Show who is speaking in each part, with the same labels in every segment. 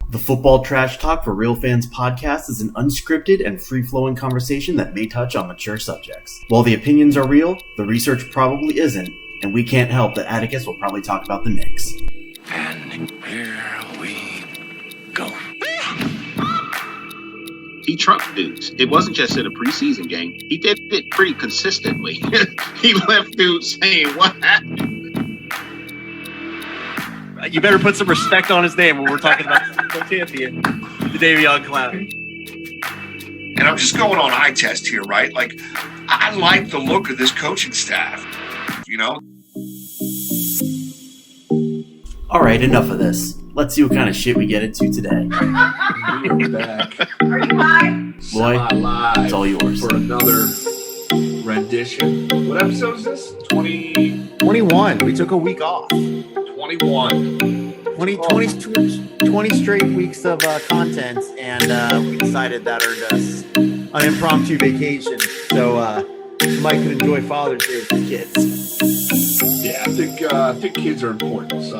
Speaker 1: The Football Trash Talk for Real Fans podcast is an unscripted and free-flowing conversation that may touch on mature subjects. While the opinions are real, the research probably isn't, and we can't help that Atticus will probably talk about the Knicks.
Speaker 2: And here we go.
Speaker 3: He trucked dudes. It wasn't just in a preseason game. He did it pretty consistently. He left dudes saying, "What happened?"
Speaker 4: You better put some respect on his name when we're talking about the champion, the Davion Clowney.
Speaker 2: And I'm just going on eye test here, right? Like, I like the look of this coaching staff, you know?
Speaker 1: All right, enough of this. Let's see what kind of shit we get into today.
Speaker 5: We're back.
Speaker 6: Are you live?
Speaker 1: Boy,
Speaker 5: Live
Speaker 1: it's all yours.
Speaker 5: for another rendition. What episode is this?
Speaker 7: 21. We took a week off.
Speaker 5: 21.
Speaker 7: 20 straight weeks of content, and we decided that earned us an impromptu vacation. So Mike could enjoy Father's Day with his kids.
Speaker 5: Yeah, I think kids are important. So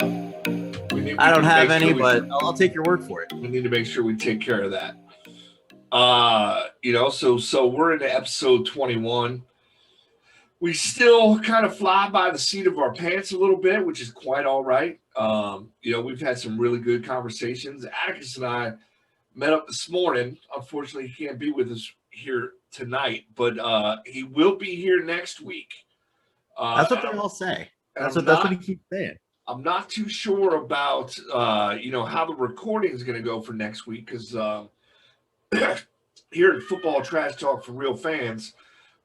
Speaker 7: I don't have any, but I'll take your word for it.
Speaker 5: we need to make sure we take care of that. So we're into episode 21. We still kind of fly by the seat of our pants a little bit, which is quite all right. We've had some really good conversations. Atticus and I met up this morning. Unfortunately, he can't be with us here tonight, but he will be here next week.
Speaker 7: That's what they all say. That's what he keeps saying.
Speaker 5: I'm not too sure about how the recording is going to go for next week because here at Football Trash Talk for Real Fans,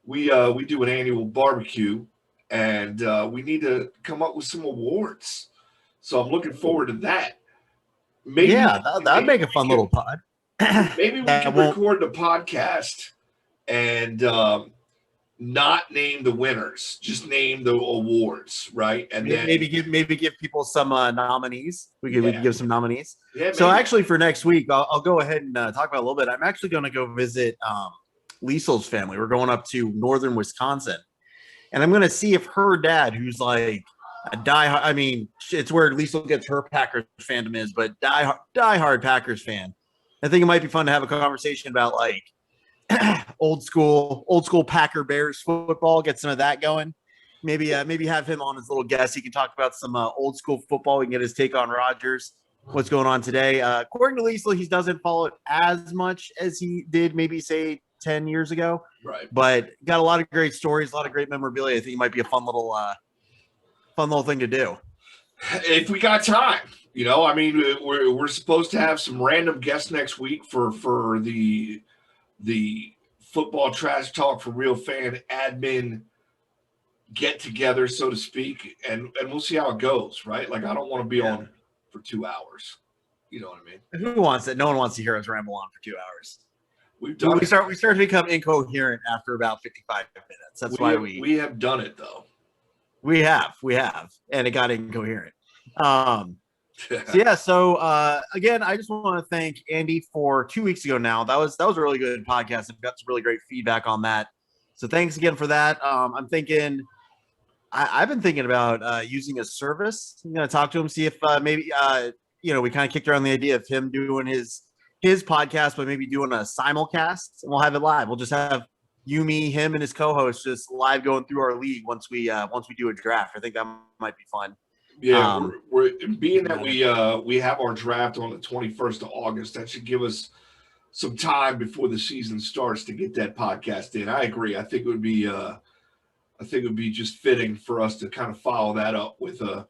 Speaker 5: we do an annual barbecue, and we need to come up with some awards. So I'm looking forward to that.
Speaker 7: That'd make a fun little pod.
Speaker 5: Maybe we can record the podcast and not name the winners, just name the awards, right? And then
Speaker 7: maybe give people some nominees. We could give some nominees.
Speaker 5: Yeah,
Speaker 7: so actually, for next week, I'll go ahead and talk about it a little bit. I'm actually going to go visit Liesel's family. We're going up to northern Wisconsin, and I'm going to see if her dad, who's like a it's where Liesel gets her Packers fandom is, but diehard Packers fan. I think it might be fun to have a conversation about like old school Packer Bears football, get some of that going. Maybe have him on as a little guest. He can talk about some old school football. We can get his take on Rodgers, what's going on today. According to Liesel, he doesn't follow it as much as he did maybe say 10 years ago.
Speaker 5: Right.
Speaker 7: But got a lot of great stories, a lot of great memorabilia. I think it might be a fun little thing to do.
Speaker 5: If we got time, we're supposed to have some random guests next week for the Football Trash Talk for Real Fan admin get together, so to speak, and we'll see how it goes, right? Like, I don't want to be on for 2 hours. You know what I mean?
Speaker 7: Who wants it? No one wants to hear us ramble on for 2 hours.
Speaker 5: We start
Speaker 7: to become incoherent after about 55 minutes. That's why
Speaker 5: we have done it though.
Speaker 7: We have, and it got incoherent. Again, I just want to thank Andy for 2 weeks ago now. That was a really good podcast. I've got some really great feedback on that. So thanks again for that. I've been thinking about using a service. I'm going to talk to him, see if we kind of kicked around the idea of him doing his podcast, but maybe doing a simulcast, and we'll have it live. We'll just have you, me, him, and his co-host just live going through our league once we do a draft. I think that might be fun.
Speaker 5: Yeah, we're being that we have our draft on the 21st of August. That should give us some time before the season starts to get that podcast in. I agree. I think it would be just fitting for us to kind of follow that up with a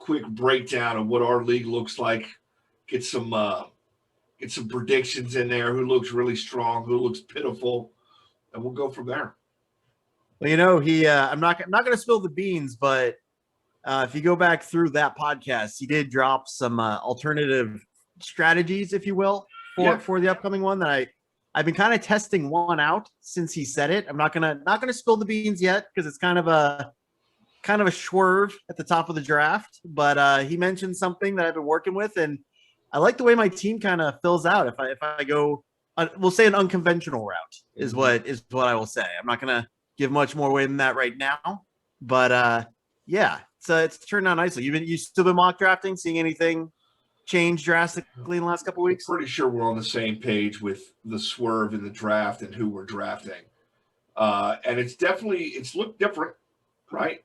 Speaker 5: quick breakdown of what our league looks like. Get some predictions in there. Who looks really strong? Who looks pitiful? And we'll go from there.
Speaker 7: Well, I'm not going to spill the beans, but if you go back through that podcast, he did drop some alternative strategies, if you will, for the upcoming one that I've been kind of testing one out since he said it. I'm not gonna spill the beans yet because it's kind of a swerve at the top of the draft. But he mentioned something that I've been working with, and I like the way my team kind of fills out. If I go, we'll say an unconventional route is what I will say. I'm not gonna give much more away than that right now, but it's turned out nicely. You still been mock drafting, seeing anything changed drastically in the last couple of weeks?
Speaker 5: Pretty sure we're on the same page with the swerve in the draft and who we're drafting. And it's looked different, right?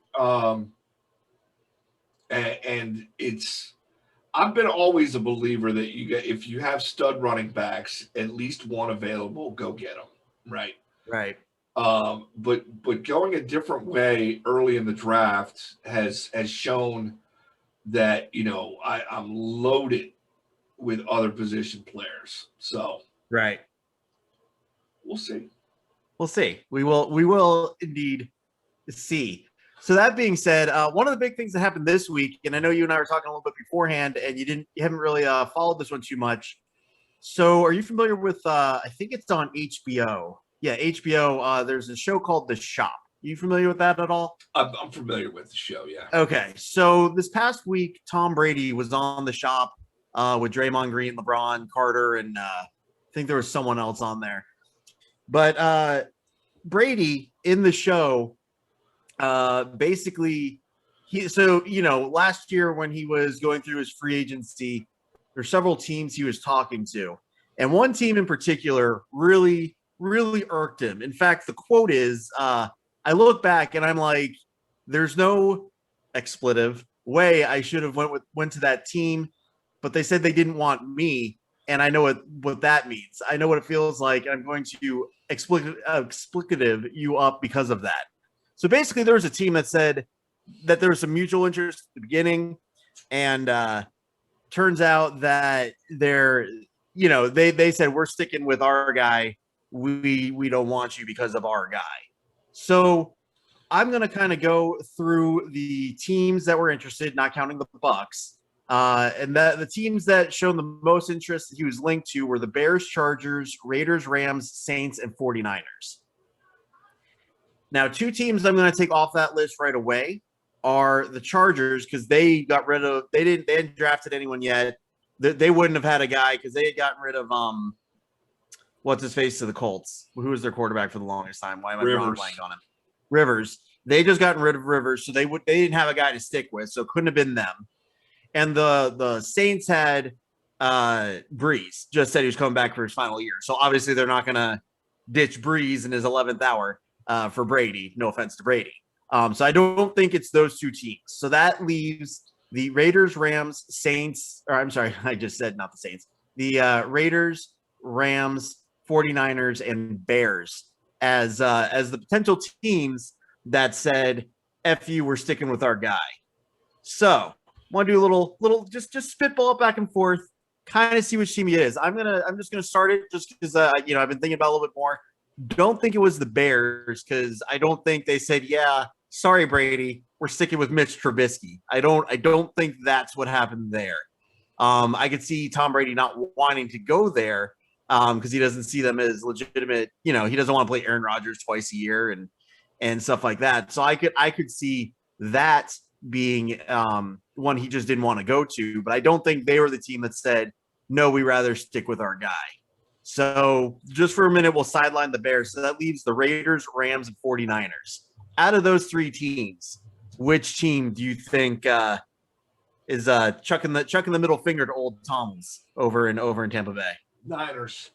Speaker 5: And I've been always a believer that if you have stud running backs, at least one available, go get them, right?
Speaker 7: Right.
Speaker 5: But going a different way early in the draft has shown that, I'm loaded with other position players. So
Speaker 7: Right.
Speaker 5: we'll see.
Speaker 7: We'll see. We will indeed see. So that being said, one of the big things that happened this week, and I know you and I were talking a little bit beforehand, and you haven't really followed this one too much. So are you familiar with, I think it's on HBO. Yeah, HBO. There's a show called The Shop. You familiar with that at all?
Speaker 5: I'm familiar with the show, yeah.
Speaker 7: Okay. So this past week, Tom Brady was on The Shop with Draymond Green, LeBron, Carter, and I think there was someone else on there. But Brady in the show, basically, last year when he was going through his free agency, there's several teams he was talking to. And one team in particular really, really irked him. In fact, the quote is, I look back and I'm like, there's no expletive way I should have went to that team, but they said they didn't want me. And I know what that means. I know what it feels like. I'm going to explicative you up because of that. So basically, there was a team that said that there was some mutual interest at the beginning, and turns out that they said, we're sticking with our guy. We don't want you because of our guy. So I'm going to kind of go through the teams that were interested, not counting the Bucks. And the teams that shown the most interest he was linked to were the Bears, Chargers, Raiders, Rams, Saints, and 49ers. Now, two teams I'm going to take off that list right away are the Chargers, because they hadn't drafted anyone yet. They wouldn't have had a guy because they had gotten rid of what's his face to the Colts. Who was their quarterback for the longest time? Why am I drawing a blank on him? Rivers. They just gotten rid of Rivers, so they didn't have a guy to stick with, so it couldn't have been them. And the Saints had Breeze, just said he was coming back for his final year. So obviously they're not going to ditch Breeze in his 11th hour for Brady. No offense to Brady. So I don't think it's those two teams. So that leaves the Raiders, Rams, Saints, or I'm sorry, I just said not the Saints. The Raiders, Rams, 49ers, and Bears as the potential teams that said, F you, we're sticking with our guy. So want to do a little just spitball it back and forth, kind of see which team it is. I'm just gonna start it just because I've been thinking about it a little bit more. Don't think it was the Bears because I don't think they said, yeah, sorry Brady, we're sticking with Mitch Trubisky. I don't think that's what happened there. I could see Tom Brady not wanting to go there because he doesn't see them as legitimate. He doesn't want to play Aaron Rodgers twice a year and stuff like that. So I could see that being one he just didn't want to go to, but I don't think they were the team that said, no, we rather stick with our guy. So just for a minute, we'll sideline the Bears. So that leaves the Raiders, Rams, and 49ers. Out of those three teams, which team do you think is chucking the middle finger to old Tom's over in Tampa Bay?
Speaker 5: Niners.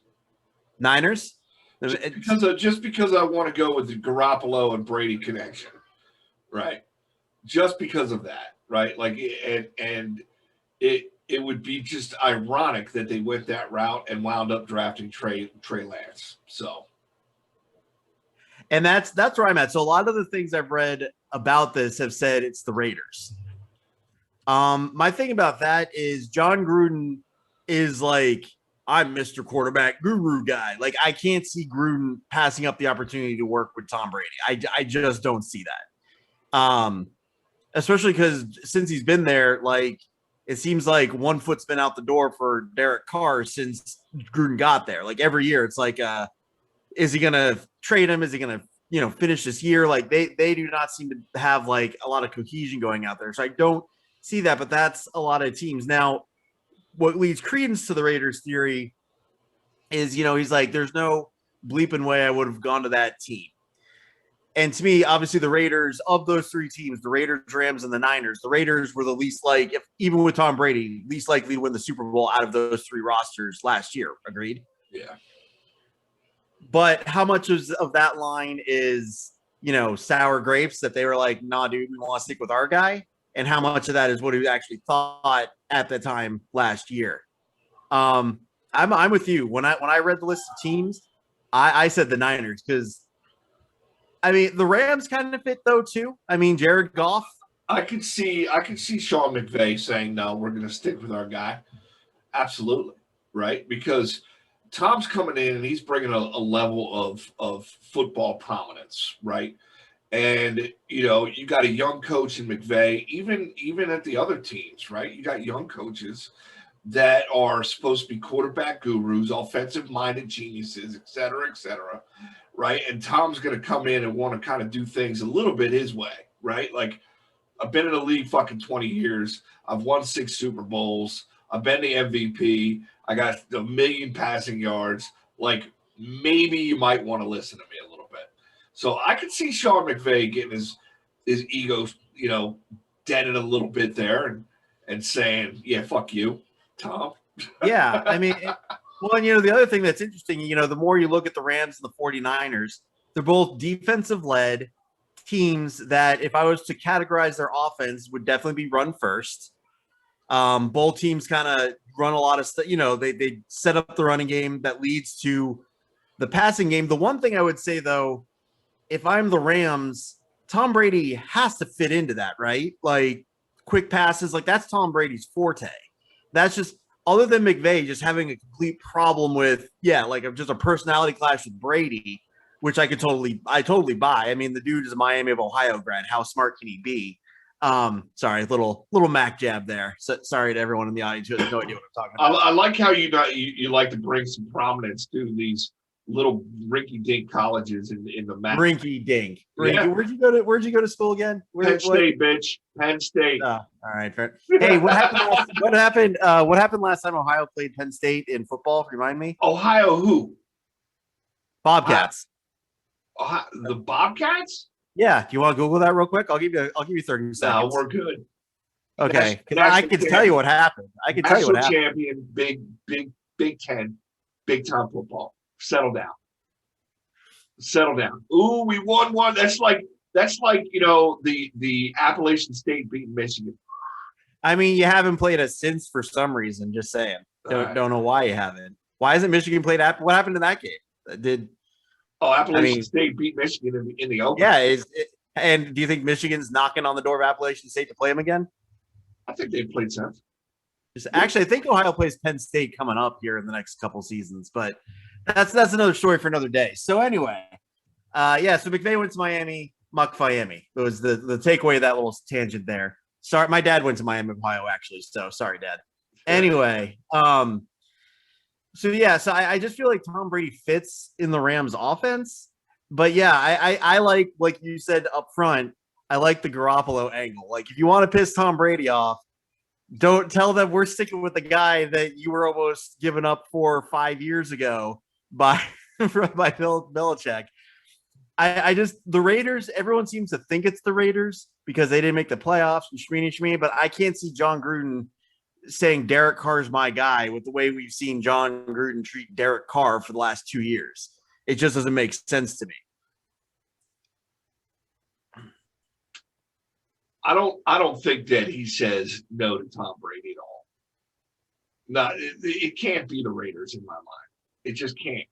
Speaker 7: Niners?
Speaker 5: Just because I want to go with the Garoppolo and Brady connection, right? Just because of that, right? Like, and it would be just ironic that they went that route and wound up drafting Trey Lance. So,
Speaker 7: and that's where I'm at. So a lot of the things I've read about this have said it's the Raiders. My thing about that is John Gruden is like, I'm Mr. Quarterback Guru guy. Like, I can't see Gruden passing up the opportunity to work with Tom Brady. I just don't see that. Especially because since he's been there, like, it seems like one foot's been out the door for Derek Carr since Gruden got there. Like, every year, it's like, is he going to trade him? Is he going to, finish this year? Like, they do not seem to have, like, a lot of cohesion going out there. So I don't see that, but that's a lot of teams. Now, what leads credence to the Raiders theory is, he's like, there's no bleeping way I would have gone to that team. And to me, obviously, the Raiders, of those three teams, the Raiders, Rams, and the Niners, the Raiders were the least even with Tom Brady, least likely to win the Super Bowl out of those three rosters last year. Agreed?
Speaker 5: Yeah.
Speaker 7: But how much of that line is, sour grapes that they were like, nah, dude, we want to stick with our guy? And how much of that is what he actually thought at the time last year? I'm with you. When I read the list of teams, I said the Niners because, the Rams kind of fit though too. Jared Goff.
Speaker 5: I could see Sean McVay saying, no, we're going to stick with our guy. Absolutely. Right. Because Tom's coming in and he's bringing a level of football prominence. Right. And, you got a young coach in McVay, even at the other teams. Right. You got young coaches that are supposed to be quarterback gurus, offensive minded geniuses, et cetera, right? And Tom's going to come in and want to kind of do things a little bit his way, right? Like, I've been in the league fucking 20 years. I've won 6 Super Bowls. I've been the MVP. I got a million passing yards. Like, maybe you might want to listen to me a little bit. So I could see Sean McVay getting his ego, dented a little bit there and saying, yeah, fuck you, Tom.
Speaker 7: Yeah, well, and the other thing that's interesting, the more you look at the Rams and the 49ers, they're both defensive-led teams that, if I was to categorize their offense, would definitely be run first. Both teams kind of run a lot of stuff. They set up the running game that leads to the passing game. The one thing I would say, though, if I'm the Rams, Tom Brady has to fit into that, right? Like, quick passes, like that's Tom Brady's forte. That's just, other than McVay just having a complete problem with, just a personality clash with Brady, which I totally buy. The dude is a Miami of Ohio grad. How smart can he be? Sorry, little Mac jab there. So, sorry to everyone in the audience who has no idea what I'm talking about.
Speaker 5: I like how you like to bring some prominence to these little rinky-dink colleges in the map.
Speaker 7: Rinky-dink.
Speaker 5: Yeah.
Speaker 7: Where'd you go to school again?
Speaker 5: Penn State, bitch. Penn State.
Speaker 7: All right. Fair. Hey, what happened? What happened last time Ohio played Penn State in football? Remind me.
Speaker 5: Ohio who?
Speaker 7: Bobcats.
Speaker 5: Ohio, the Bobcats?
Speaker 7: Yeah. Do you want to Google that real quick? I'll give you 30 seconds.
Speaker 5: No, we're good.
Speaker 7: Okay. I can tell you what happened.
Speaker 5: Champion, Big Ten, big time football. Settle down. Ooh, we won one. That's like the Appalachian State beating Michigan.
Speaker 7: You haven't played us since for some reason. Just saying. Don't know why you haven't. Why hasn't Michigan played? What happened in that game?
Speaker 5: Appalachian State beat Michigan in the open.
Speaker 7: Yeah. And do you think Michigan's knocking on the door of Appalachian State to play them again?
Speaker 5: I think they've played since.
Speaker 7: Actually, I think Ohio plays Penn State coming up here in the next couple seasons, but that's another story for another day. So anyway, so McVay went to Miami, Miami. It was the takeaway of that little tangent there. Sorry, my dad went to Miami, Ohio, actually. So sorry, Dad. Anyway, I just feel like Tom Brady fits in the Rams offense. But yeah, I like you said up front, I like the Garoppolo angle. Like, if you want to piss Tom Brady off, don't tell them we're sticking with the guy that you were almost given up 4 or 5 years ago by Bill Belichick. The Raiders, everyone seems to think it's the Raiders because they didn't make the playoffs and shmee, but I can't see John Gruden saying Derek Carr's my guy with the way we've seen John Gruden treat Derek Carr for the last 2 years. It just doesn't make sense to me.
Speaker 5: I don't think that he says no to Tom Brady at all. No, it can't be the Raiders in my mind. It just can't.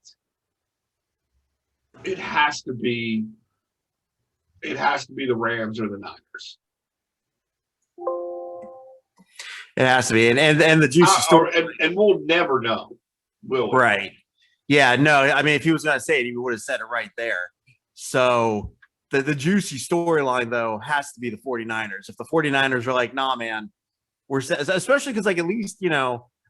Speaker 5: It has to be the Rams or the Niners.
Speaker 7: It has to be, and the juicy story,
Speaker 5: and we'll never know, will we?
Speaker 7: Right? Yeah, no. If he was going to say it, he would have said it right there. So the juicy storyline though has to be the 49ers. If the 49ers are like, nah, man, especially because at least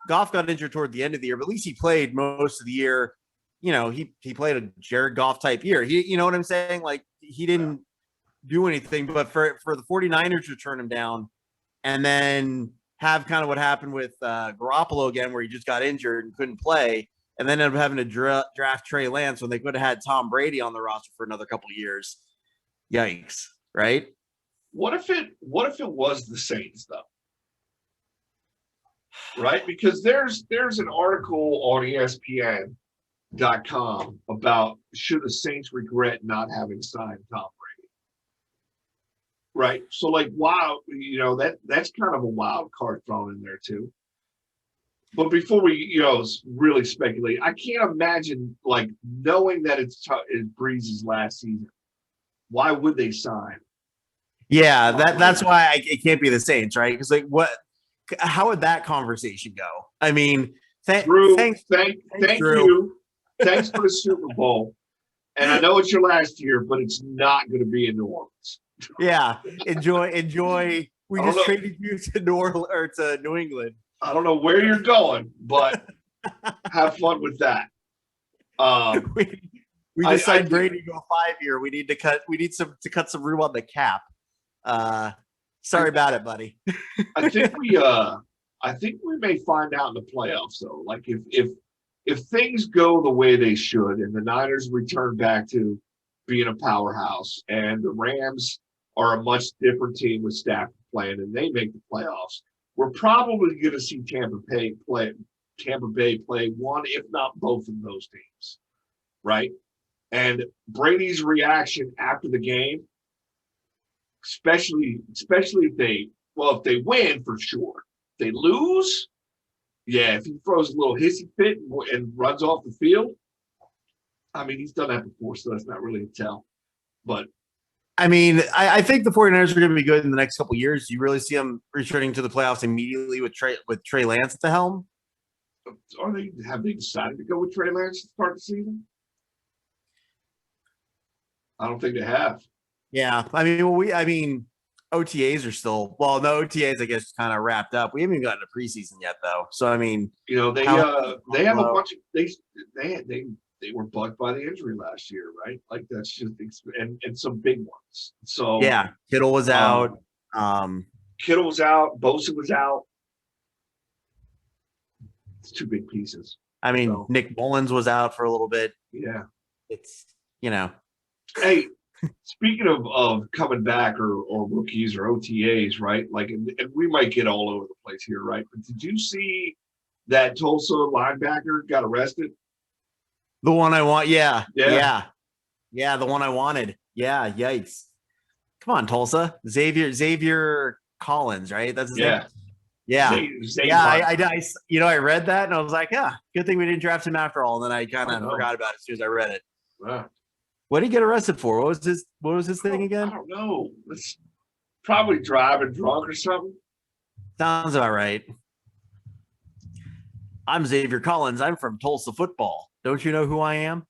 Speaker 7: Goff got injured toward the end of the year, but at least he played most of the year. He played a Jared Goff type year. You know what I'm saying? Like, he didn't do anything, but for the 49ers to turn him down and then have kind of what happened with Garoppolo again, where he just got injured and couldn't play, and then end up having to draft Trey Lance when they could have had Tom Brady on the roster for another couple of years. Yikes! Right?
Speaker 5: What if it was the Saints though? Right? Because there's an article on ESPN.com about should the Saints regret not having signed Tom Brady. Right. So like wow, that's kind of a wild card thrown in there too. But before we, really speculate, I can't imagine like knowing that it's Breeze's last season. Why would they sign?
Speaker 7: Yeah, that's why it can't be the Saints, right? Because like, how would that conversation go? I mean,
Speaker 5: Drew,
Speaker 7: thank
Speaker 5: Drew. You. Thanks for the Super Bowl. And I know it's your last year, but it's not going to be in New Orleans.
Speaker 7: Yeah, enjoy. We just traded you to New England.
Speaker 5: I don't know where you're going, but have fun with that.
Speaker 7: We just signed Brady to a 5-year. We need to cut some room on the cap. Sorry about it, buddy.
Speaker 5: I think we may find out in the playoffs though. Like if things go the way they should and the Niners return back to being a powerhouse and the Rams are a much different team with Stafford playing and they make the playoffs, we're probably going to see Tampa Bay play one, if not both of those teams, right? And Brady's reaction after the game, especially if they win for sure. If they lose, yeah, if he throws a little hissy fit and runs off the field, I mean, he's done that before, so that's not really a tell. But
Speaker 7: I mean, I think the 49ers are going to be good in the next couple of years. You really see them returning to the playoffs immediately with Trey Lance at the helm?
Speaker 5: Have they decided to go with Trey Lance to start the season? I don't think they have.
Speaker 7: Yeah. I mean, OTAs are still no OTAs, I guess, kind of wrapped up. We haven't even gotten a preseason yet, though. So I mean,
Speaker 5: they have a bunch of they were bugged by the injury last year, right? Like that's just and some big ones. So
Speaker 7: yeah, Kittle was out.
Speaker 5: Kittle was out. Bosa was out. It's two big pieces.
Speaker 7: I mean, Nick Mullins was out for a little bit.
Speaker 5: Yeah,
Speaker 7: it's
Speaker 5: Hey, speaking of coming back or rookies or OTAs, right? Like, and we might get all over the place here, right? But did you see that Tulsa linebacker got arrested?
Speaker 7: The one I want, yeah, the one I wanted, yeah. Yikes! Come on, Tulsa, Xavier Collins, right? That's his name. Yeah, I read that and I was like, yeah, good thing we didn't draft him after all. And then I kind of forgot about it as soon as I read it.
Speaker 5: Wow.
Speaker 7: What did he get arrested for? What was his thing again?
Speaker 5: I don't know. It's probably driving drunk or something.
Speaker 7: Sounds about right. I'm Xavier Collins. I'm from Tulsa football. Don't you know who I am? Does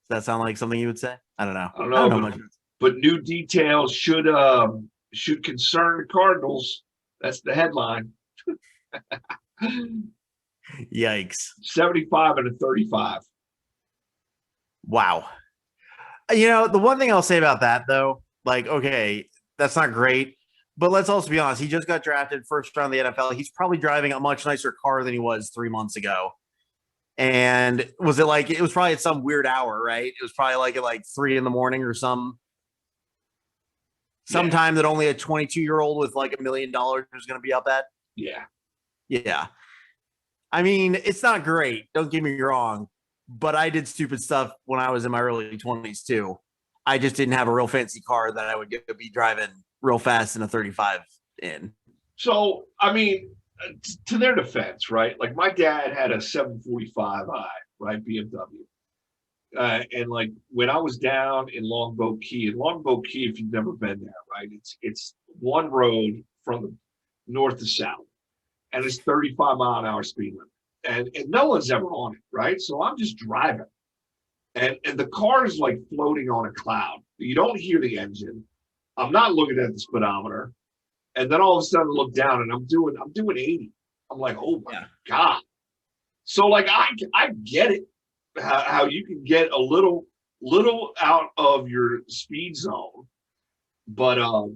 Speaker 7: that sound like something you would say? I don't know.
Speaker 5: I don't know much. But new details should concern the Cardinals. That's the headline.
Speaker 7: Yikes.
Speaker 5: 75 and a 35.
Speaker 7: Wow. The one thing I'll say about that, though, like, okay, that's not great. But let's also be honest. He just got drafted first round of the NFL. He's probably driving a much nicer car than he was 3 months ago. And it was probably at some weird hour, right? It was probably like at 3 a.m. or sometime that only a 22-year-old with like $1 million is going to be up at.
Speaker 5: Yeah.
Speaker 7: Yeah. I mean, it's not great. Don't get me wrong. But I did stupid stuff when I was in my early 20s too. I just didn't have a real fancy car that I would be driving real fast in a 35 in.
Speaker 5: So, I mean, to their defense, right? Like my dad had a 745i, right? BMW. And like when I was down in Longboat Key, if you've never been there, right? It's one road from the north to south, and it's 35-mile-an-hour speed limit. And no one's ever on it, right? So I'm just driving. And the car is like floating on a cloud. You don't hear the engine. I'm not looking at the speedometer. And then all of a sudden I look down and I'm doing 80. I'm like, oh my God. So like I get it, how you can get a little out of your speed zone. But I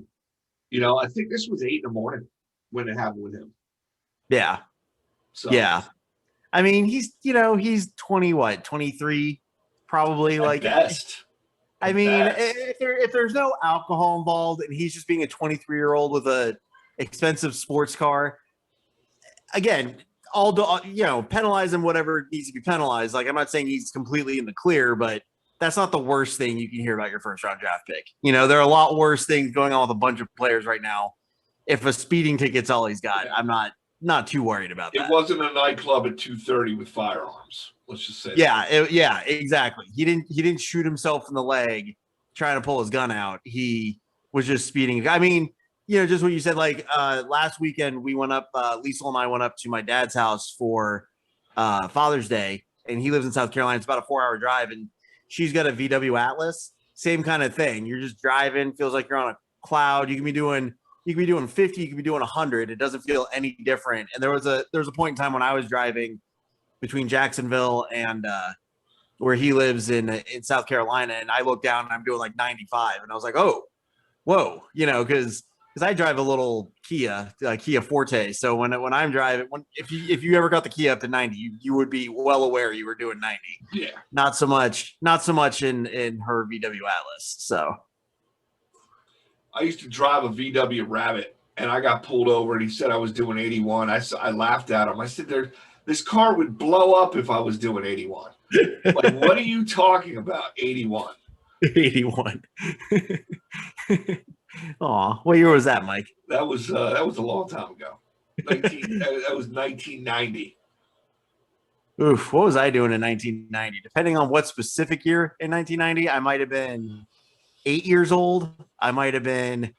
Speaker 5: think this was 8 a.m. when it happened with him.
Speaker 7: Yeah.
Speaker 5: So
Speaker 7: yeah. I mean, he's 20, 23, probably
Speaker 5: at
Speaker 7: like
Speaker 5: best.
Speaker 7: I mean, if there's no alcohol involved and he's just being a 23-year-old with a expensive sports car, again, penalize him whatever needs to be penalized. Like, I'm not saying he's completely in the clear, but that's not the worst thing you can hear about your first round draft pick. There are a lot worse things going on with a bunch of players right now. If a speeding ticket's all he's got, I'm not too worried about that.
Speaker 5: It wasn't a nightclub at 2:30 with firearms. Let's just say.
Speaker 7: Yeah, exactly. He didn't shoot himself in the leg trying to pull his gun out. He was just speeding. I mean, just what you said. Like last weekend, we went up. Liesl and I went up to my dad's house for Father's Day, and he lives in South Carolina. It's about a 4-hour drive, and she's got a VW Atlas. Same kind of thing. You're just driving. Feels like you're on a cloud. You can be doing 50. You can be doing 100. It doesn't feel any different. And there was a point in time when I was driving between Jacksonville and where he lives in South Carolina, and I looked down and I'm doing like 95, and I was like, oh, whoa, because I drive a little Kia Forte. So when I'm driving, if you ever got the Kia up to 90, you would be well aware you were doing 90.
Speaker 5: Yeah.
Speaker 7: Not so much in her VW Atlas. So
Speaker 5: I used to drive a VW Rabbit, and I got pulled over, and he said I was doing 81. I laughed at him. I said, this car would blow up if I was doing 81. Like, what are you talking about? 81.
Speaker 7: 81. Aw, what year was that, Mike?
Speaker 5: That was a long time ago. That was 1990.
Speaker 7: Oof, what was I doing in 1990? Depending on what specific year in 1990, I might have been 8 years old. I might have been in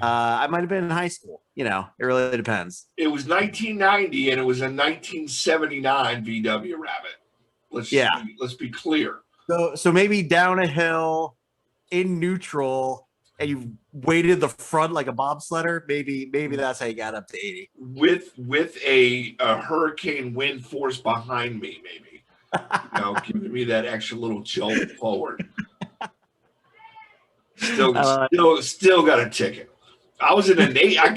Speaker 7: high school. It really depends.
Speaker 5: It was 1990, and it was a 1979 VW Rabbit. Let's be clear.
Speaker 7: So maybe down a hill in neutral, and you weighted the front like a bobsledder. Maybe that's how you got up to 80
Speaker 5: with a hurricane wind force behind me. Maybe giving me that extra little jolt forward. Still got a ticket. I was in the Navy. I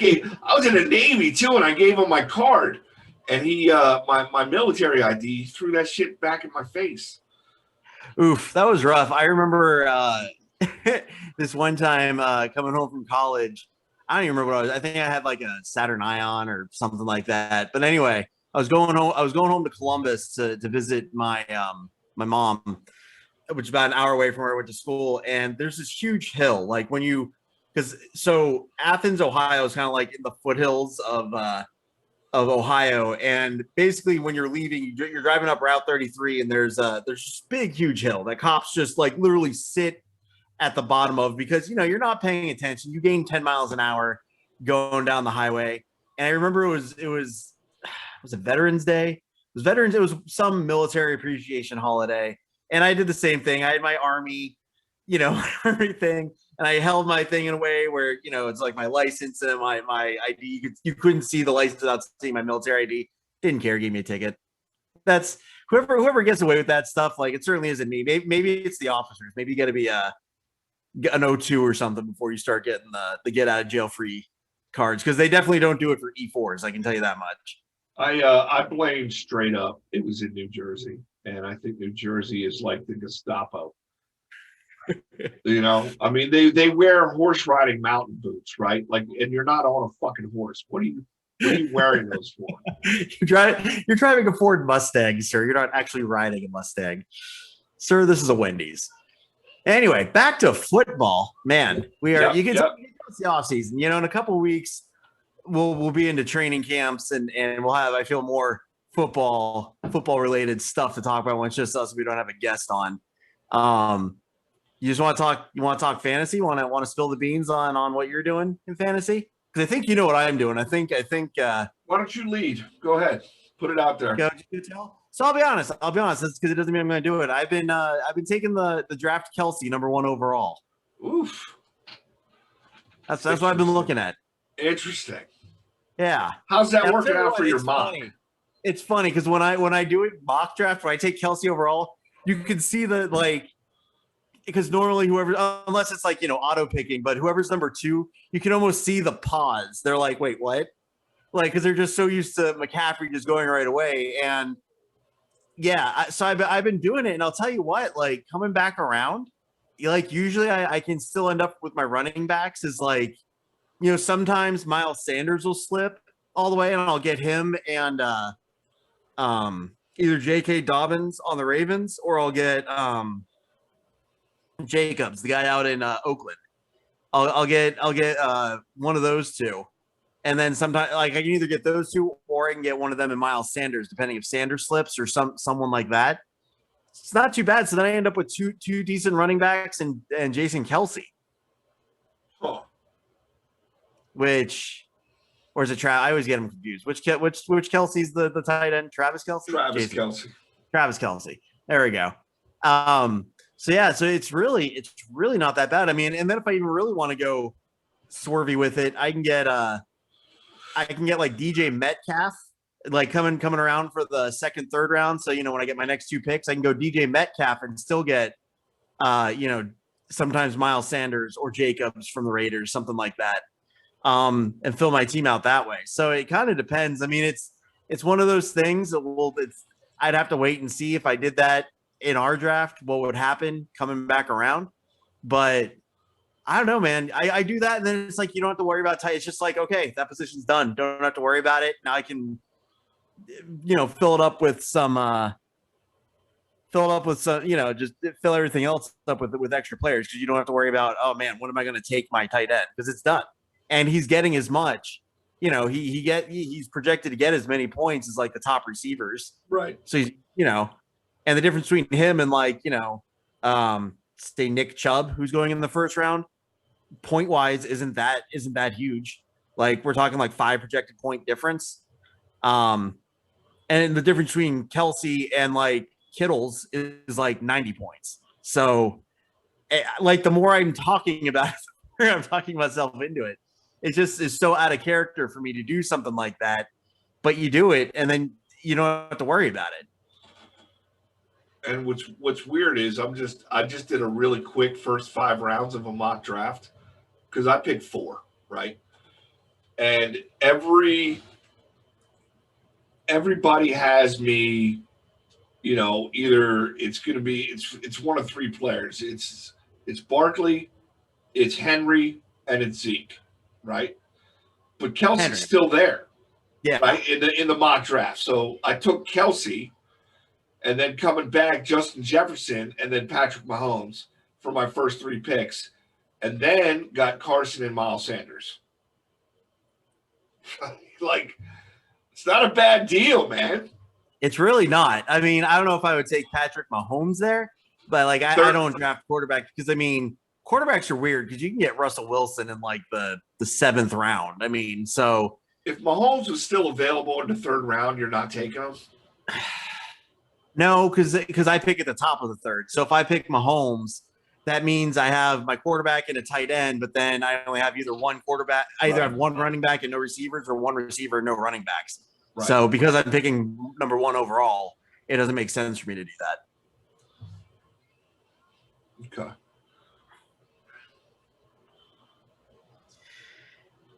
Speaker 5: was in the Navy too, and I gave him my card, and he my military ID, threw that shit back in my face.
Speaker 7: Oof, that was rough. I remember this one time coming home from college. I don't even remember what I was. I think I had like a Saturn Ion or something like that. But anyway, I was going home to Columbus to visit my mom, which is about an hour away from where I went to school. And there's this huge hill, like so Athens, Ohio is kind of like in the foothills of Ohio. And basically when you're leaving, you're driving up Route 33, and there's this big, huge hill that cops just like literally sit at the bottom of, because, you're not paying attention. You gain 10 miles an hour going down the highway. And I remember it was Veterans Day. It was some military appreciation holiday. And I did the same thing. I had my Army, everything. And I held my thing in a way where, it's like my license and my ID. You couldn't see the license without seeing my military ID. Didn't care. Gave me a ticket. That's whoever gets away with that stuff. Like, it certainly isn't me. Maybe it's the officers. Maybe you got to be an O2 or something before you start getting the get out of jail free cards, because they definitely don't do it for E4s. I can tell you that much.
Speaker 5: I blame straight up. It was in New Jersey, and I think New Jersey is like the Gestapo. I mean, they wear horse riding mountain boots, right? Like, and you're not on a fucking horse. What are you wearing those for?
Speaker 7: You're driving a Ford Mustang, sir. You're not actually riding a Mustang, sir. This is a Wendy's. Anyway, back to football, man. You can see the off season. In a couple of weeks, we'll be into training camps, and we'll have, I feel, more football related stuff to talk about when it's just us. We don't have a guest on. You just want to talk? You want to talk fantasy? Want to spill the beans on what you're doing in fantasy? Because I think you know what I'm doing. I think.
Speaker 5: Why don't you lead? Go ahead. Put it out there.
Speaker 7: So I'll be honest. That's because it doesn't mean I'm going to do it. I've been taking the draft Kelsey #1 overall.
Speaker 5: Oof.
Speaker 7: That's what I've been looking at.
Speaker 5: Interesting.
Speaker 7: Yeah.
Speaker 5: How's that working out for your mock?
Speaker 7: It's funny because when I do it mock draft, when I take Kelsey overall, you can see the because normally whoever, unless it's like auto picking, but whoever's #2, you can almost see the pause. They're like, wait, what? Like, because they're just so used to McCaffrey just going right away. And yeah, so I've been doing it, and I'll tell you what, like, coming back around, like usually I can still end up with my running backs is like, sometimes Miles Sanders will slip all the way and I'll get him and either J.K. Dobbins on the Ravens or I'll get Jacobs, the guy out in Oakland. I'll get one of those two. And then sometimes like I can either get those two or I can get one of them in Miles Sanders, depending if Sanders slips or someone like that. It's not too bad. So then I end up with two decent running backs and Jason Kelsey.
Speaker 5: Huh.
Speaker 7: Or is it I always get him confused. Which Kelsey's the tight end? Travis Kelsey?
Speaker 5: Travis Kelsey.
Speaker 7: Travis Kelsey. There we go. So it's really not that bad. I mean, and then if I even really want to go swervy with it, I can get like DJ Metcalf, like coming around for the second, third round. So, when I get my next two picks, I can go DJ Metcalf and still get, sometimes Miles Sanders or Jacobs from the Raiders, something like that, and fill my team out that way. So it kind of depends. I mean, it's one of those things that I'd have to wait and see if I did that in our draft, what would happen coming back around. But I don't know, man. I do that, and then it's like you don't have to worry about tight. It's just like, okay, that position's done. Don't have to worry about it. Now I can, fill it up with some, just fill everything else up with extra players because you don't have to worry about, oh man, what am I going to take my tight end, because it's done, and he's getting as much. He's projected to get as many points as like the top receivers,
Speaker 5: Right?
Speaker 7: So he's and the difference between him and like say Nick Chubb, who's going in the first round, point wise isn't that huge. Like we're talking like 5 projected point difference. And the difference between Kelsey and like Kittle's is like 90 points. So like the more I'm talking about it, I'm talking myself into it. It just is so out of character for me to do something like that, but you do it and then you don't have to worry about it.
Speaker 5: And what's weird is I just did a really quick first 5 rounds of a mock draft because I picked 4, right? And everybody has me, either it's going to be it's one of 3 players. It's Barkley, it's Henry, and it's Zeke, right? But Kelsey's still there,
Speaker 7: yeah,
Speaker 5: right? In the mock draft. So I took Kelsey. And then coming back, Justin Jefferson, and then Patrick Mahomes for my first 3 picks. And then got Carson and Miles Sanders. Like, it's not a bad deal, man.
Speaker 7: It's really not. I mean, I don't know if I would take Patrick Mahomes there, but like I don't draft quarterback because, I mean, quarterbacks are weird because you can get Russell Wilson in like the 7th round. I mean, so.
Speaker 5: If Mahomes was still available in the 3rd round, you're not taking him?
Speaker 7: No, because I pick at the top of the 3rd. So if I pick Mahomes, that means I have my quarterback and a tight end, but then I only have either one quarterback. I either have one running back and no receivers, or one receiver and no running backs. Right. So because I'm picking number 1 overall, it doesn't make sense for me to do that.
Speaker 5: Okay.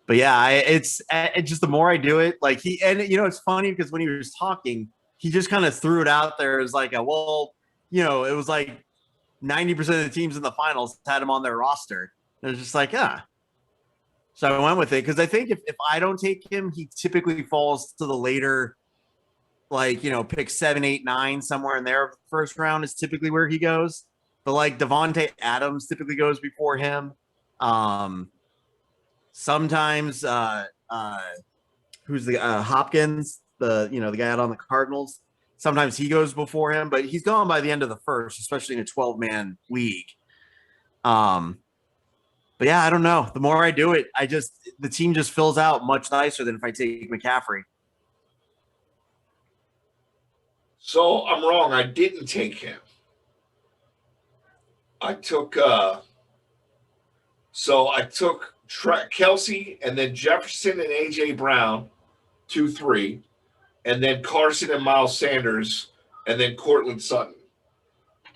Speaker 7: But yeah, it's just the more I do it, like it's funny because when he was talking, he just kind of threw it out there as like it was like 90% of the teams in the finals had him on their roster. And it was just like, yeah. So I went with it because I think if I don't take him, he typically falls to the later, like, pick 7, 8, 9, somewhere in there. First round is typically where he goes. But like Devontae Adams typically goes before him. Sometimes who's the Hopkins, the guy out on the Cardinals. Sometimes he goes before him, but he's gone by the end of the first, especially in a 12-man league. But yeah, I don't know. The more I do it, the team just fills out much nicer than if I take McCaffrey.
Speaker 5: So I'm wrong. I didn't take him. I took Kelsey and then Jefferson and A.J. Brown, 2, 3. And then Carson and Miles Sanders, and then Cortland Sutton.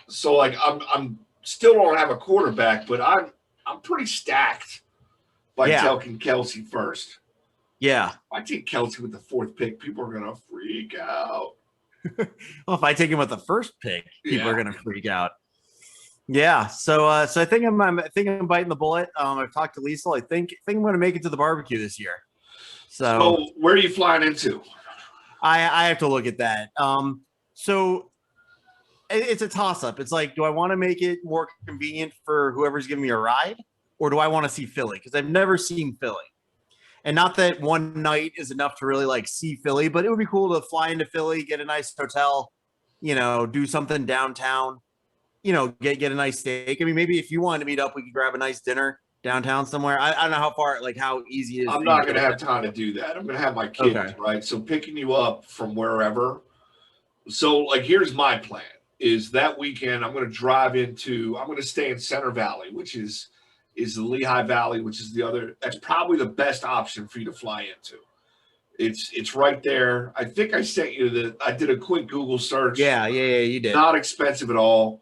Speaker 5: So like I'm still don't have a quarterback, but I'm pretty stacked by taking Kelsey first.
Speaker 7: Yeah.
Speaker 5: If I take Kelsey with the 4th pick, people are gonna freak out.
Speaker 7: Well, if I take him with the 1st pick, people are gonna freak out. Yeah. So I think I'm biting the bullet. I've talked to Liesel. I think I'm going to make it to the barbecue this year. So
Speaker 5: So where are you flying into?
Speaker 7: I have to look at that. So it's a toss up. It's like, do I want to make it more convenient for whoever's giving me a ride, or do I want to see Philly? Because I've never seen Philly. And not that one night is enough to really like see Philly, but it would be cool to fly into Philly, get a nice hotel, do something downtown, get a nice steak. I mean, maybe if you wanted to meet up, we could grab a nice dinner downtown somewhere. I don't know how far, like how easy it is.
Speaker 5: I'm not going to have time to do that. I'm going to have my kids,
Speaker 7: Okay.
Speaker 5: right? So picking you up from wherever. So like, here's my plan is that weekend, I'm going to stay in Center Valley, which is the Lehigh Valley, which is that's probably the best option for you to fly into. It's right there. I think I sent you I did a quick Google search.
Speaker 7: Yeah, you did.
Speaker 5: Not expensive at all.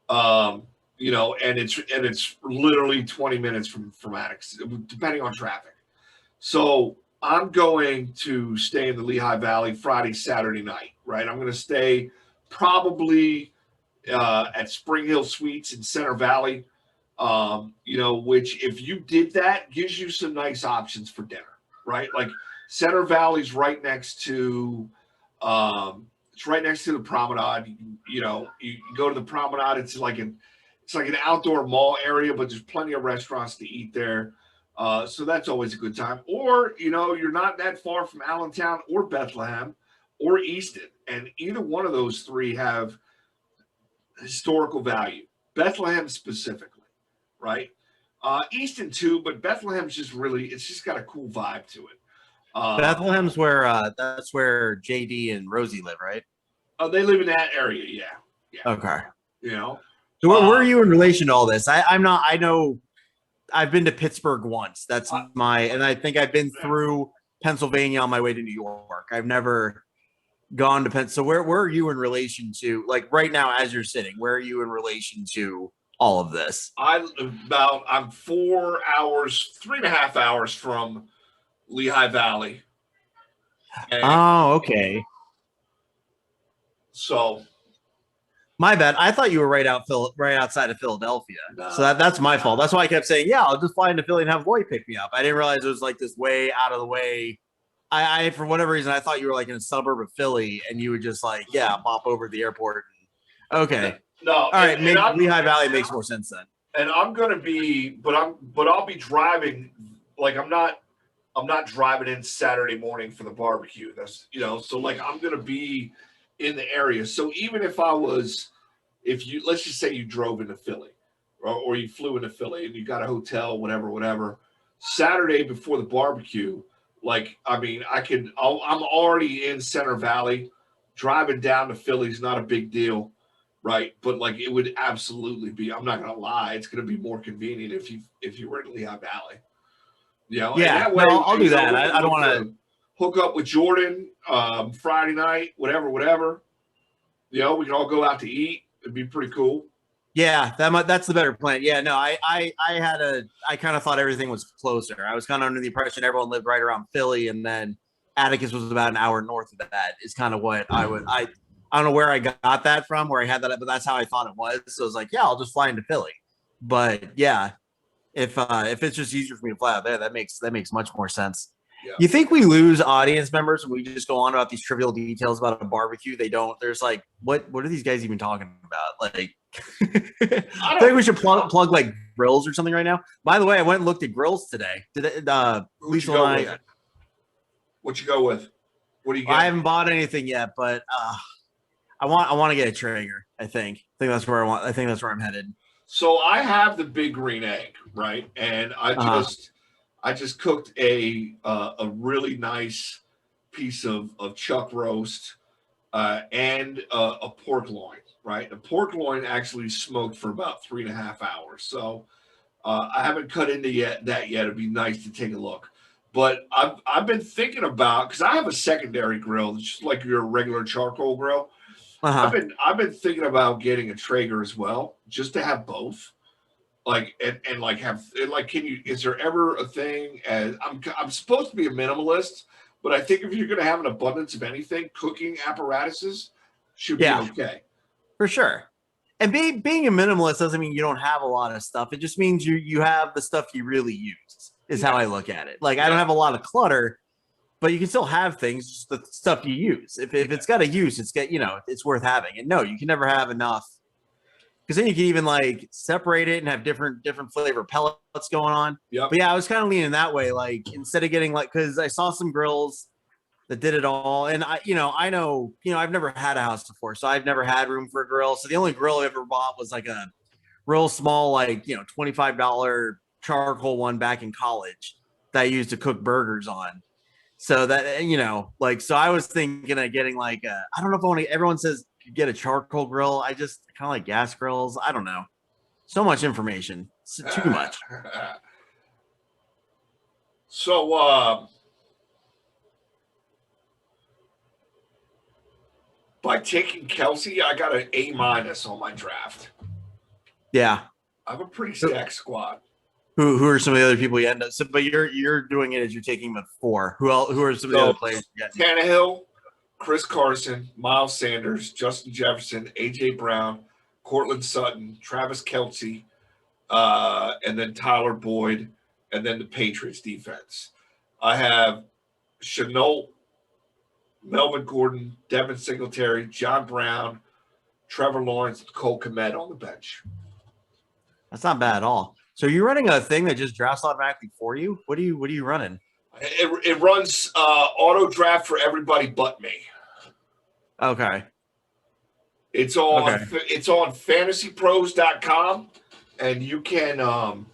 Speaker 5: And it's literally 20 minutes from Attucks, depending on traffic. So I'm going to stay in the Lehigh Valley Friday, Saturday night, right? I'm going to stay probably at Spring Hill Suites in Center Valley, which if you did that gives you some nice options for dinner, right? Like Center Valley's right next to it's right next to the promenade. You go to the promenade, it's like an outdoor mall area, but there's plenty of restaurants to eat there. So that's always a good time. Or, you're not that far from Allentown or Bethlehem or Easton. And either one of those three have historical value. Bethlehem specifically, right? Easton too, but Bethlehem's it's just got a cool vibe to it.
Speaker 7: Bethlehem's where that's where JD and Rosie live, right?
Speaker 5: They live in that area, yeah.
Speaker 7: Okay.
Speaker 5: So
Speaker 7: where are you in relation to all this? I'm not. I know I've been to Pittsburgh once. That's and I think I've been through Pennsylvania on my way to New York. I've never gone to Penn. So where are you in relation to, like right now as you're sitting, where are you in relation to all of this?
Speaker 5: I'm 4 hours, 3.5 hours from Lehigh Valley.
Speaker 7: Okay.
Speaker 5: So
Speaker 7: my bad. I thought you were right outside of Philadelphia. No, so that's my fault. That's why I kept saying, yeah, I'll just fly into Philly and have Lloyd pick me up. I didn't realize it was like this way out of the way. I for whatever reason, I thought you were like in a suburb of Philly and you would just like, pop over to the airport. Okay.
Speaker 5: No.
Speaker 7: All right. Lehigh Valley makes more sense then.
Speaker 5: And I'm going to be, but I'll be driving. Like I'm not driving in Saturday morning for the barbecue. That's, so like I'm going to be in the area. So even if let's just say you drove into Philly or you flew into Philly and you got a hotel, whatever, Saturday before the barbecue, like, I mean, I'm already in Center Valley. Driving down to Philly is not a big deal, right? But like, it would absolutely be, I'm not going to lie, it's going to be more convenient if you were in Lehigh Valley. Yeah, that way,
Speaker 7: I'll do that. I don't want to
Speaker 5: hook up with Jordan Friday night, whatever. We can all go out to eat. It'd be pretty cool.
Speaker 7: Yeah, that's the better plan. Yeah, no, I kind of thought everything was closer. I was kind of under the impression everyone lived right around Philly, and then Atticus was about an hour north of that. Is kind of what I don't know where I got that from, where I had that, but that's how I thought it was. So I was like, yeah, I'll just fly into Philly. But yeah, if it's just easier for me to fly out there, that makes much more sense. Yeah. You think we lose audience members when we just go on about these trivial details about a barbecue? They don't. There's like, what are these guys even talking about? Like, I think we should plug like grills or something right now. By the way, I went and looked at grills today. Lisa and I.
Speaker 5: What you go with? What do you get?
Speaker 7: I haven't bought anything yet, but I want to get a Traeger. I think that's where I'm headed.
Speaker 5: So I have the big green egg, right? And I just cooked a really nice piece of chuck roast and a pork loin, right? The pork loin actually smoked for about 3.5 hours. So I haven't cut into that yet. It'd be nice to take a look. But I've been thinking about, because I have a secondary grill, just like your regular charcoal grill. I've been thinking about getting a Traeger as well, just to have both. Like and like have like, is there ever a thing as I'm supposed to be a minimalist, but I think if you're going to have an abundance of anything, cooking apparatuses should be okay.
Speaker 7: For sure. And being a minimalist doesn't mean you don't have a lot of stuff. It just means you have the stuff you really use, is how I look at it. Like, I don't have a lot of clutter, but you can still have things, just the stuff you use. If it's got a use, it's worth having. And no, you can never have enough, because then you can even like separate it and have different flavor pellets going on.
Speaker 5: Yep.
Speaker 7: But yeah, I was kind of leaning that way. Like, instead of getting because I saw some grills that did it all. And I know, I've never had a house before, so I've never had room for a grill. So the only grill I ever bought was like a real small, like, $25 charcoal one back in college that I used to cook burgers on. So that, so I was thinking of getting like I don't know if I want to, everyone says you get a charcoal grill. I just kind of like gas grills. I don't know. So much information. It's too much.
Speaker 5: So, by taking Kelsey, I got an A- on my draft.
Speaker 7: Yeah.
Speaker 5: I have a pretty stacked squad.
Speaker 7: Who are some of the other people you end up? So, but you're doing it as you're taking them at 4. Who are some of the other players?
Speaker 5: Tannehill, Chris Carson, Miles Sanders, Justin Jefferson, AJ Brown, Cortland Sutton, Travis Kelce, and then Tyler Boyd, and then the Patriots defense. I have Shenault, Melvin Gordon, Devin Singletary, John Brown, Trevor Lawrence, Cole Kmet on the bench.
Speaker 7: That's not bad at all. So you're running a thing that just drafts automatically for you? What are you running?
Speaker 5: It runs auto draft for everybody but me.
Speaker 7: Okay.
Speaker 5: It's on fantasypros.com, and you can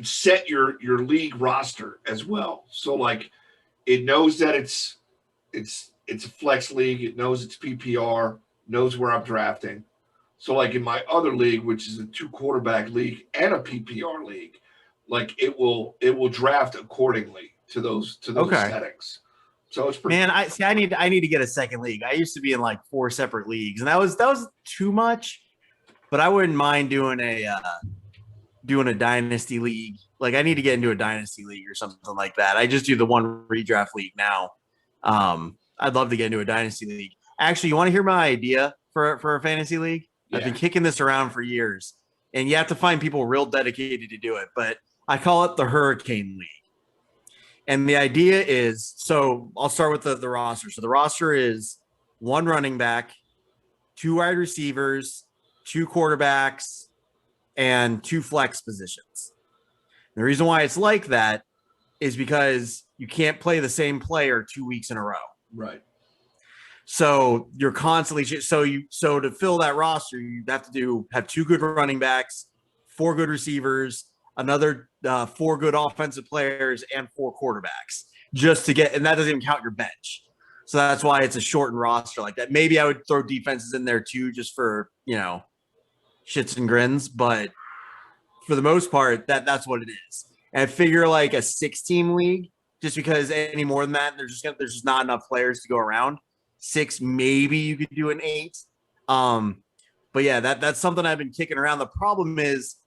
Speaker 5: set your league roster as well. So like it knows that it's a flex league, it knows it's PPR, knows where I'm drafting. So like in my other league, which is a 2 quarterback league and a PPR league, like it will draft accordingly to those settings. So it's pretty.
Speaker 7: Man, I need to get a second league. I used to be in like 4 separate leagues, and that was too much. But I wouldn't mind doing a dynasty league. Like, I need to get into a dynasty league or something like that. I just do the one redraft league now. I'd love to get into a dynasty league. Actually, you want to hear my idea for a fantasy league? Yeah. I've been kicking this around for years, and you have to find people real dedicated to do it. But I call it the Hurricane League. And the idea is, so I'll start with the roster. So the roster is 1 running back, 2 wide receivers, 2 quarterbacks, and 2 flex positions. The reason why it's like that is because you can't play the same player 2 weeks in a row.
Speaker 5: Right.
Speaker 7: So you're constantly so to fill that roster, you have to have 2 good running backs, 4 good receivers, another 4 good offensive players, and 4 quarterbacks just to get, and that doesn't even count your bench. So that's why it's a shortened roster like that. Maybe I would throw defenses in there too, just for, shits and grins. But for the most part, that's what it is. And I figure like a 6-team league, just because any more than that, there's just not enough players to go around. 6, maybe you could do an 8. But yeah, that's something I've been kicking around. The problem is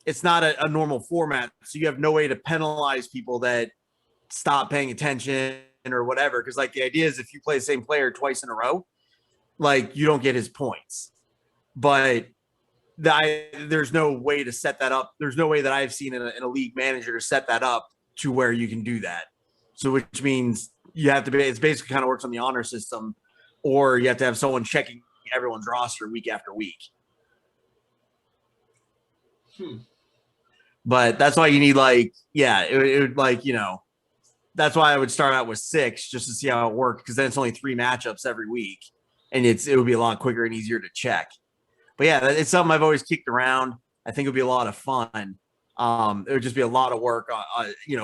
Speaker 7: it's not a normal format, so you have no way to penalize people that stop paying attention or whatever. Because like the idea is, if you play the same player twice in a row, like you don't get his points. But there's no way to set that up. There's no way that I've seen in a league manager to set that up to where you can do that. So which means you have to be. It's basically kind of works on the honor system, or you have to have someone checking everyone's roster week after week. But that's why you need it would that's why I would start out with 6 just to see how it worked, because then it's only 3 matchups every week, and it would be a lot quicker and easier to check. But yeah, it's something I've always kicked around. I think it would be a lot of fun. It would just be a lot of work,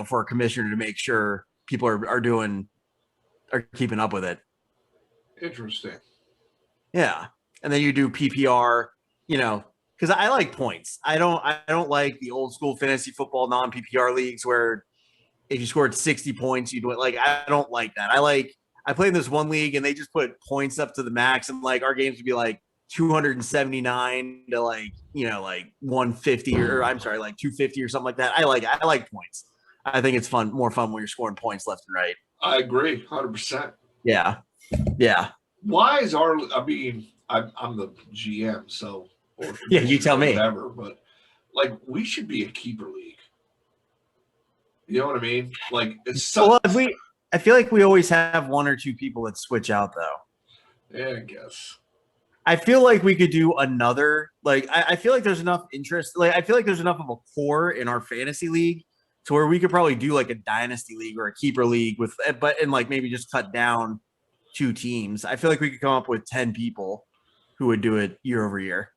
Speaker 7: for a commissioner to make sure people are keeping up with it.
Speaker 5: Interesting.
Speaker 7: Yeah, and then you do PPR, because I like points. I don't like the old school fantasy football non-PPR leagues where if you scored 60 points, you'd win. Like, I don't like that. I played in this one league and they just put points up to the max, and like our games would be like 279 to like 150 or I'm sorry, like 250 or something like that. I like points. I think it's more fun when you're scoring points left and right.
Speaker 5: I agree 100%.
Speaker 7: Yeah.
Speaker 5: Why is I'm the GM, so or
Speaker 7: Yeah, you tell me.
Speaker 5: whatever, but like we should be a keeper league. You know what I mean? Like it's so.
Speaker 7: Well, I feel like we always have one or two people that switch out though.
Speaker 5: Yeah, I guess.
Speaker 7: I feel like we could do another. Like I feel like there's enough interest. Like I feel like there's enough of a core in our fantasy league to where we could probably do like a dynasty league or a keeper league with, and like maybe just cut down 2 teams. I feel like we could come up with 10 people who would do it year over year.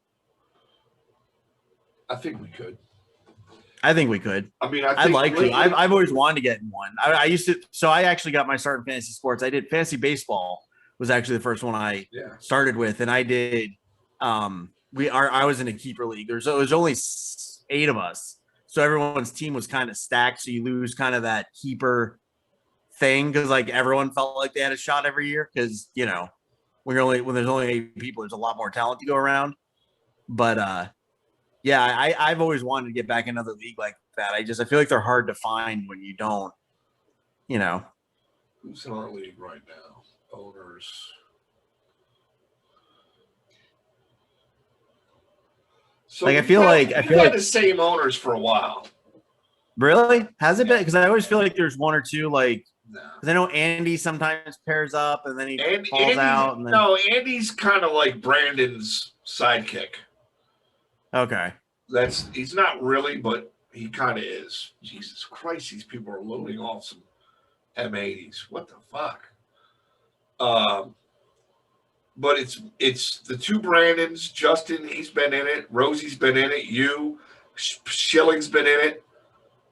Speaker 5: I think we could.
Speaker 7: I think we could.
Speaker 5: I mean,
Speaker 7: I'd like to. I've always wanted to get in one. I used to. So I actually got my start in fantasy sports. I did fantasy baseball. Was actually the first one I started with, and I did. I was in a keeper league. There was only 8 of us, so everyone's team was kind of stacked. So you lose kind of that keeper thing because like everyone felt like they had a shot every year because when there's only 8 people, there's a lot more talent to go around. But yeah, I've always wanted to get back in another league like that. I feel like they're hard to find when you don't.
Speaker 5: Who's in our league right now? Owners. So
Speaker 7: like I feel like
Speaker 5: the same owners for a while.
Speaker 7: Really? Has it been? Because I always feel like there's one or two like. Because I know Andy sometimes pairs up and then he falls out. And then...
Speaker 5: No, Andy's kind of like Brandon's sidekick.
Speaker 7: Okay.
Speaker 5: He's not really, but he kind of is. Jesus Christ, these people are loading off some M80s. What the fuck? But it's the 2 Brandons. Justin, he's been in it. Rosie's been in it. Schilling's been in it.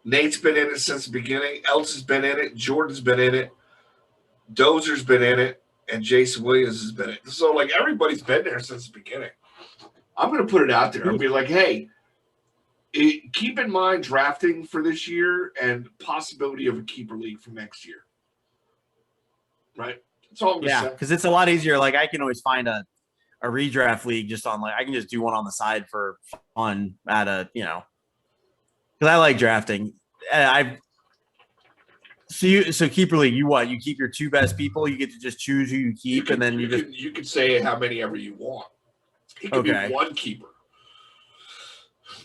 Speaker 5: Nate's been in it since the beginning. Else has been in it. Jordan's been in it. Dozer's been in it. And Jason Williams has been in it. So, like, everybody's been there since the beginning. I'm going to put it out there. I'll be like, hey, keep in mind drafting for this year and possibility of a keeper league for next year. Right? That's all I'm going to say.
Speaker 7: Because it's a lot easier. Like, I can always find a redraft league just on, like, I can just do one on the side for fun at a, because I like drafting. So keeper league, you keep your 2 best people. You get to just choose who you keep, and then
Speaker 5: you can say how many ever you want. It could be 1 keeper,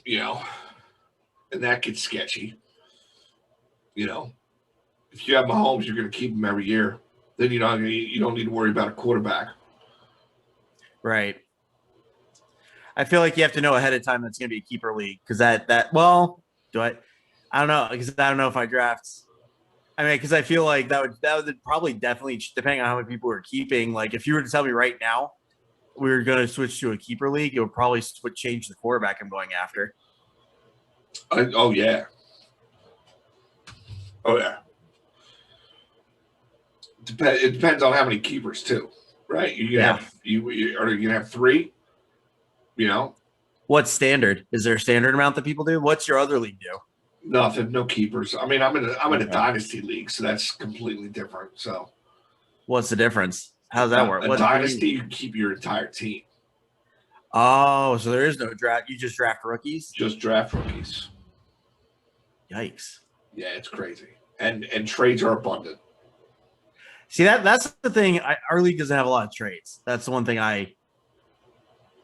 Speaker 5: and that gets sketchy. If you have Mahomes, you're going to keep him every year. Then you don't need to worry about a quarterback.
Speaker 7: Right. I feel like you have to know ahead of time that's going to be a keeper league because I don't know because I don't know if I draft. I mean, because I feel like that would probably definitely depending on how many people we're keeping. Like if you were to tell me right now we were going to switch to a keeper league, it would probably change the quarterback I'm going after.
Speaker 5: Oh yeah. It depends on how many keepers too, right? Are you gonna have 3?
Speaker 7: What's standard? Is there a standard amount that people do? What's your other league do?
Speaker 5: Nothing, no keepers. I mean, I'm in a dynasty league, so that's completely different. So,
Speaker 7: what's the difference? How does that work?
Speaker 5: A dynasty, you keep your entire team.
Speaker 7: Oh, so there is no draft. You just draft rookies?
Speaker 5: Just draft rookies.
Speaker 7: Yikes.
Speaker 5: Yeah, it's crazy. And trades are abundant.
Speaker 7: See, that's the thing. Our league doesn't have a lot of trades. That's the one thing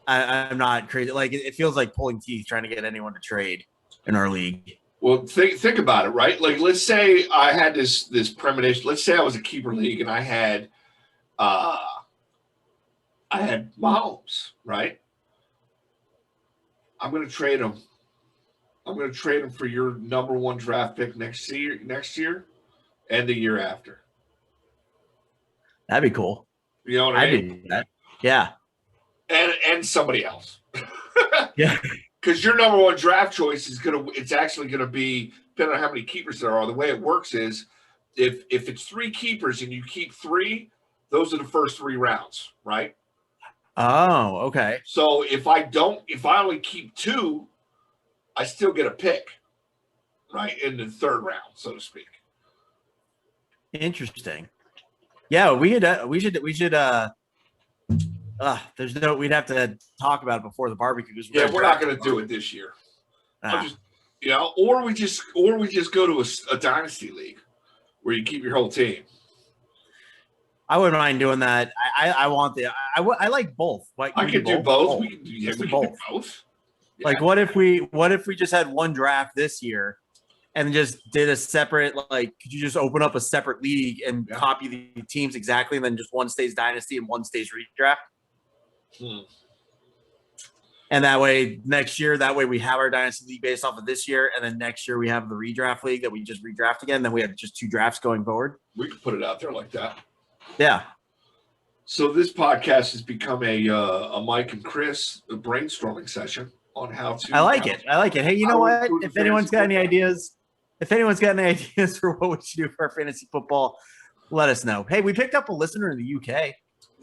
Speaker 7: I'm not crazy. Like it feels like pulling teeth trying to get anyone to trade in our league.
Speaker 5: Well, think about it, right? Like, let's say I had this premonition. Let's say I was a keeper league and I had Mahomes, right? I'm going to trade him. I'm going to trade him for your number 1 draft pick next year, and the year after.
Speaker 7: That'd be cool.
Speaker 5: You know what I mean?
Speaker 7: Do that. Yeah.
Speaker 5: And somebody else.
Speaker 7: Yeah.
Speaker 5: Because your number 1 draft choice it's actually gonna be depending on how many keepers there are. The way it works is if it's 3 keepers and you keep 3, those are the first 3 rounds, right?
Speaker 7: Oh, okay.
Speaker 5: So if I only keep 2, I still get a pick, right, in the 3rd round, so to speak.
Speaker 7: Interesting. Yeah, we should. We'd have to talk about it before the barbecue.
Speaker 5: Yeah, we're not going to do it this year. Or we just go to a dynasty league where you keep your whole team.
Speaker 7: I wouldn't mind doing that. I want I like both. Like,
Speaker 5: I could do both. We could do, yeah,
Speaker 7: Let's
Speaker 5: we
Speaker 7: do
Speaker 5: could do
Speaker 7: both.
Speaker 5: both. Yeah.
Speaker 7: Like, what if we just had one draft this year and just did a separate, like, could you just open up a separate league and copy the teams exactly, and then just one stays dynasty and one stays redraft? And that way next year, we have our dynasty league based off of this year, and then next year we have the redraft league that we just redraft again. Then we have just 2 drafts going forward.
Speaker 5: We could put it out there like that.
Speaker 7: Yeah.
Speaker 5: So this podcast has become a Mike and Chris brainstorming session on how to.
Speaker 7: I like it. Hey, you know what? If anyone's got any ideas for what we should do for our fantasy football, let us know. Hey, we picked up a listener in the UK.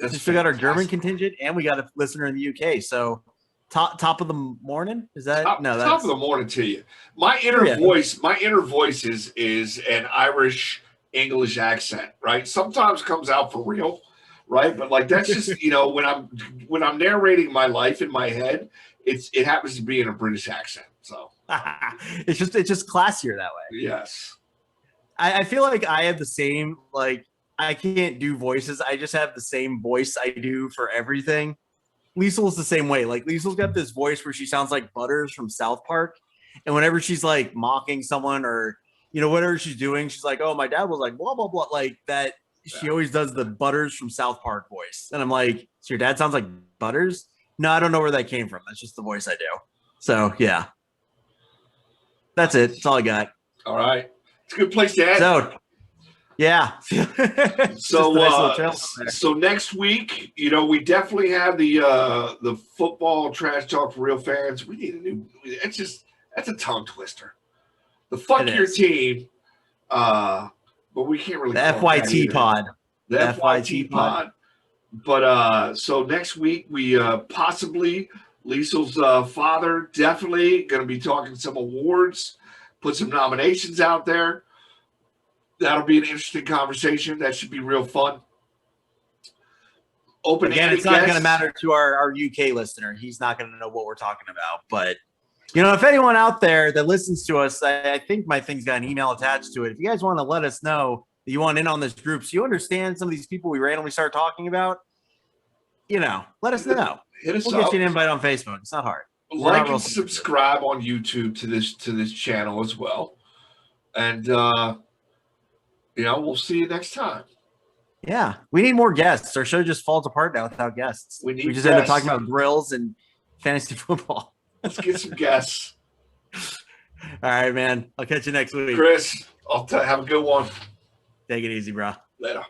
Speaker 7: We still got our German contingent, and we got a listener in the UK. So top of the morning, is that
Speaker 5: top of the morning to you? My inner voice is an Irish English accent, right? Sometimes comes out for real, right? But like that's just when I'm narrating my life in my head, it happens to be in a British accent. So
Speaker 7: it's just classier that way.
Speaker 5: Yes.
Speaker 7: I feel like I have the same, like, I can't do voices. I just have the same voice I do for everything. Liesel's the same way. Like, Liesel's got this voice where she sounds like Butters from South Park. And whenever she's like mocking someone or, whatever she's doing, she's like, oh, my dad was like, blah, blah, blah. Like that. She always does the Butters from South Park voice. And I'm like, so your dad sounds like Butters? No, I don't know where that came from. That's just the voice I do. So, yeah. That's it. That's all I got.
Speaker 5: All right. It's a good place to end.
Speaker 7: So, yeah.
Speaker 5: So next week, we definitely have the football trash talk for real fans. We need a new. That's a tongue twister. The fuck your team, but we can't really.
Speaker 7: The FYT pod.
Speaker 5: The FYT pod. But so next week we possibly Liesel's father definitely going to be talking some awards, put some nominations out there. That'll be an interesting conversation. That should be real fun.
Speaker 7: Again, it's not going to matter to our UK listener. He's not going to know what we're talking about. But, if anyone out there that listens to us, I think my thing's got an email attached to it. If you guys want to let us know that you want in on this group, so you understand some of these people we randomly start talking about, let us know.
Speaker 5: Hit us
Speaker 7: we'll
Speaker 5: up.
Speaker 7: Get you an invite on Facebook. It's not hard.
Speaker 5: Like and subscribe on YouTube to this channel as well. And, we'll see you next time.
Speaker 7: Yeah, we need more guests. Our show just falls apart now without guests. We just end up talking about grills and fantasy football.
Speaker 5: Let's get some guests.
Speaker 7: All right, man. I'll catch you next week.
Speaker 5: Chris, have a good one.
Speaker 7: Take it easy, bro.
Speaker 5: Later.